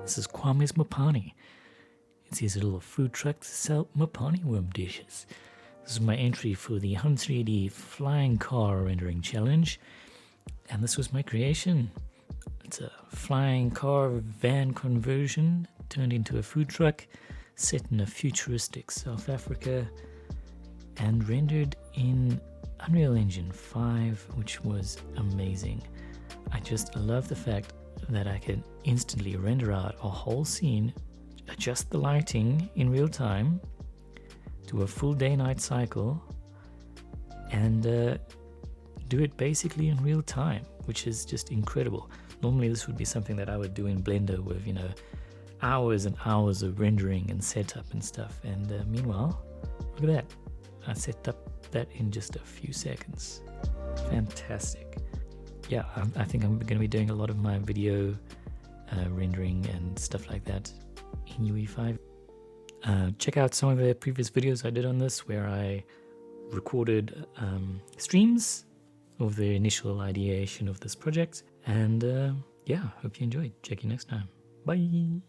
This is Kwame's Mopani. It's his little food truck to sell Mopani worm dishes. This is my entry for the 100 flying car rendering challenge, and this was my creation. It's a flying car van conversion turned into a food truck set in a futuristic South Africa and rendered in Unreal Engine 5, which was amazing. I just love the fact that I can instantly render out a whole scene, adjust the lighting in real time, do a full day-night cycle, and do it basically in real time, which is just incredible. Normally this would be something that I would do in Blender with, hours and hours of rendering and setup and stuff. And meanwhile, look at that. I set up that in just a few seconds. Fantastic. Yeah, I think I'm going to be doing a lot of my video rendering and stuff like that in UE5. Check out some of the previous videos I did on this where I recorded streams of the initial ideation of this project. And yeah, hope you enjoyed. Check you next time. Bye.